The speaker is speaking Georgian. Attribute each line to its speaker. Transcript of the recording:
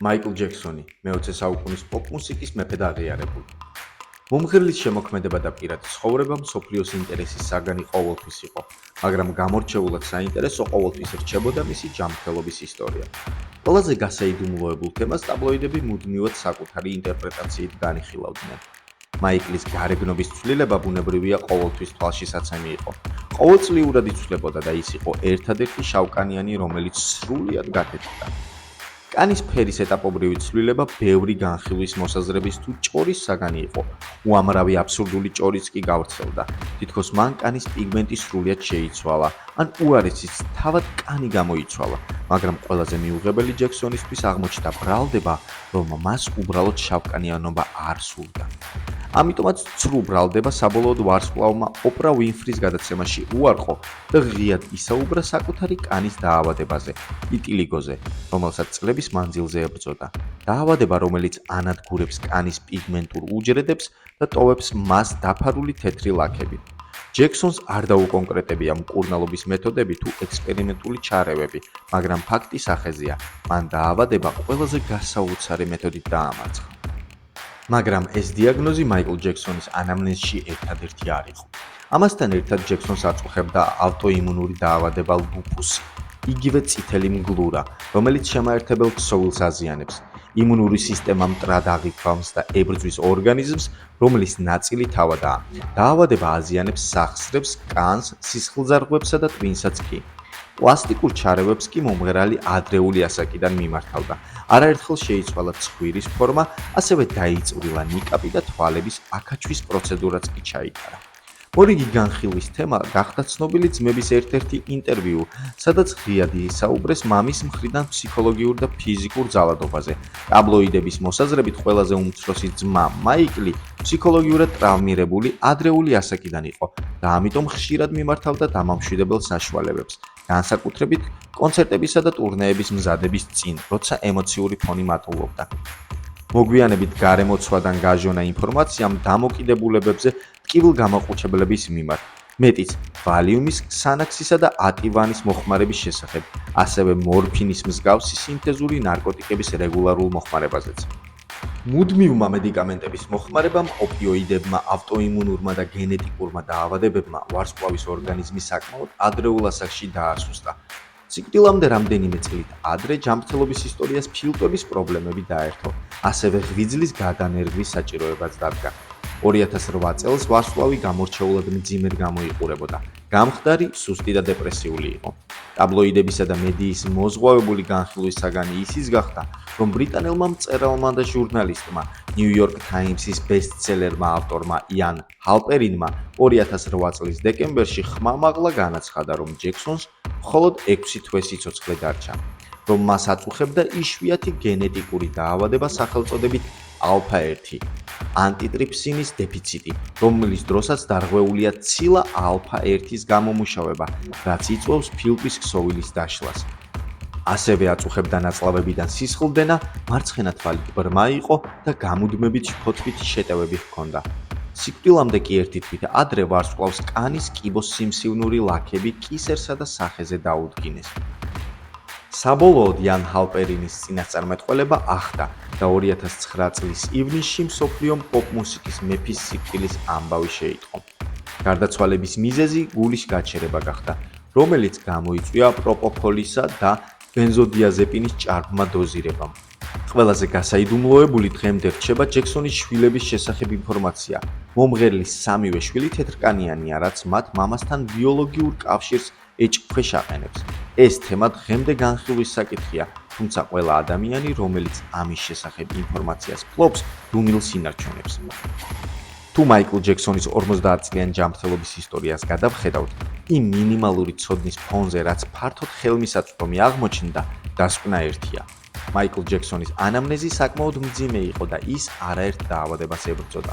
Speaker 1: მაიკლ ჯექსონი, მე-20 საუკუნის პოპ-მუსიკის მეფე და აღიარებული. მომღერლის შემოქმედება და პირადი ცხოვრება მსოფლიოს ინტერესის საგანი ყოველთვის იყო, მაგრამ გამორჩეულად საინტერესო ყოველთვის რჩებოდა მისი ჯანმრთელობის ისტორია. ყველაზე გასაიდუმლოებულ თემას ტაბლოიდები მუდმივად საკუთარი ინტერპრეტაციით განიხილავდნენ. მაიკლის გარეგნობის ცვლილება ბუნებრივია ყოველთვის თვალშისაცემი იყო. ყოველწლიურად იცვლებოდა და ის იყო ერთადერთი შავკანიანი, რომელიც სრულიად გათეთრდა. კანის ფერის ეტაპობრივი ცვლილება ბევრი განხილვის მოსაზრების თუ ჭორის საგანი იყო. უამრავი აბსურდული ჭორიც კი გავრცელდა. თითქოს მან კანის პიგმენტი სრულიად შეიცვალა, ან უარესიც თავად კანი გამოიცვალა, მაგრამ ყველაზე მიუღებელი ჯექსონისთვის აღმოჩნდა ბრალდება, რომ მას უბრალოდ შავკანიანობა არ სურდა. ამიტომაც ცრუ ბრალდება საბოლოოდ ვარსკვლავმა ოპრა უინფრის გადაცემაში უარყო და ღიად ისაუბრა საკუთარი კანის დაავადებაზე, იტილიგოზე, რომელსაც წლების მანძილზე ებრძოდა. დაავადება, რომელიც ანადგურებს კანის პიგმენტურ უჯრედებს და ტოვებს მას დაფარული თეთრი ლაქები. ჯექსონს არ დაუკონკრეტებია მკურნალობის მეთოდები თუ ექსპერიმენტული ჩარევები, მაგრამ ფაქტის ახეზია, მან დაავადება ყველაზე გასაოცარი მეთოდით დაამარცხა. მაგრამ ეს დიაგნოზი მაიკლ ჯექსონის ანამნეზში ერთადერთი არ იყო. ამასთან ერთად ჯექსონს აწუხებდა ავტოიმუნური დაავადება ლუპუსი, იგივე წითელი მგლურა, რომელიც შემაერთებელ ქსოვილს აზიანებს. იმუნური სისტემა მტრად აღიქვამს და ებრძვის ორგანიზმს, რომლის ნაწილი თავადაა. დაავადება აზიანებს სახსრებს, კანს, სისხლძარღვებსა და ტვინსაც კი. პლასტიკურ ჩარევებს კი მომღერალი ადრეული ასაკიდან მიმართავდა. არაერთხელ შეიცვალა ცხვირის ფორმა, ასევე დაიწვრილა ნიკაპი და თვალების აკაჩვის პროცედურაც კი ჩაიტარა. მორიგი განხილვის თემა გახდა ცნობილი ძმების ერთ-ერთი ინტერვიუ, სადაც ღიად ისაუბრეს მამის მხრიდან ფსიქოლოგიურ და ფიზიკურ ძალადობაზე. ტაბლოიდების მოსაზრებით ყველაზე უმცროსი ძმა მაიკლი ფსიქოლოგიურად ტრავმირებული ადრეული ასაკიდან იყო და ამიტომ ხშირად მიმართავდა დამამშვიდებელ საშუალებებს, განსაკუთრებით კონცერტებისა და ტურნეების მზადების წინ, როცა ემოციური ფონი მატულობდა. მოგვიანებით გარემოცვადან გაჟონა ინფორმაციამ დამოკიდებულებებზე ტკივილ გამოყუჩებლების მიმართ, მეტიც ვალიუმის, სანაქსისა და ატივანის მოხმარების შესახებ, ასევე მორფინის მსგავსი სინთეზური ნარკოტიკების რეგულარულ მოხმარებაზეც. მუდმივმა მედიკამენტების მოხმარებამ, ოპიოიდებმა, ავტოიმუნურმა და გენეტიკურმა დაავადებებმა ვარსკვლავის ორგანიზმი საკმაოდ ადრეულ ასაკში დაასუსტა. სიკვდილამდე რამდენიმე წლით ადრე ჯანმრთელობის ისტორიას ფილტვების პრობლემები დაერთო, ასევე ღვიძლის გადანერგვის საჭიროებაც დადგა. 2008 წელს ვარსკვლავი გამორჩეულად მძიმედ გამოიყურებოდა. გამხდარი, სუსტი და დეპრესიული იყო. ტაბლოიდებისა და მედიის მოზღვავებული განხილვის საგანი ისიც გახდა, რომ ბრიტანელმა მწერალმა და ჟურნალისტმა, ნიუ-იორკ ტაიმსის ბესტსელერმა ავტორმა იან ჰალპერინმა 2008 წლის დეკემბერში ხმამაღლა განაცხადა, რომ ჯექსონს მხოლოდ 6 თვე სიცოცხლე დარჩა, რომ მას აწუხებდა იშვიათი გენეტიკური დაავადება სახელწოდებით ალფა-1 ანტიტრიფსინის დეფიციტი, რომლის დროსაც დარღვეულია ცილა ალფა-1-ის გამომუშავება, რაც იწვევს ფილტვის ქსოვილის დაშლას. ასევე აწუხებდა ნაწლავებიდან სისხლდენა, მარცხენა თვალი ბრმა იყო და გამუდმებით ფოთვითი შეტევები ჰქონდა. სიკვდილამდე კი ერთი თვით ადრე ვარსკვლავს კანის კიბოს სიმსივნური ლაქები კისერსა და სახეზე დაუდგინეს. საბოლოოდ იან ჰალპერინის წინასწარმეტყველება ახდა და 2009 წლის ივნისში მსოფლიომ პოპ-მუსიკის მეფის სიკვდილის ამბავი შეიტყო. გარდაცვალების მიზეზი გულის გაჩერება გახდა, რომელიც გამოიწვია პროპოფოლისა და ბენზოდიაზეპინის ჭარბმა დოზირებამ. ყველაზე გასაიდუმლოებული დღემდე რჩება ჯექსონის შვილების შესახებ ინფორმაცია. მომღერლის სამივე შვილი თეთრკანიანია, რაც მათ მამასთან ბიოლოგიურ კავშირს ეჭვქვეშ აყენებს. ეს თემა დღემდე განხილვის საკითხია, თუმცა ყველა ადამიანი, რომელიც ამის შესახებ ინფორმაციას ფლობს, დუმილს ინარჩუნებს. თუ მაიკლ ჯექსონის 50 წლიან ჯანმრთელობის ისტორიას გადავხედავთ, იმ მინიმალური ცოდნის ფონზე, რაც ფართოდ ხელმისაწვდომი აღმოჩნდა, დასკვნა ერთია. მაიკლ ჯექსონის ანამნეზი საკმაოდ მძიმე იყო და ის არაერთ დაავადებას ებრძოდა.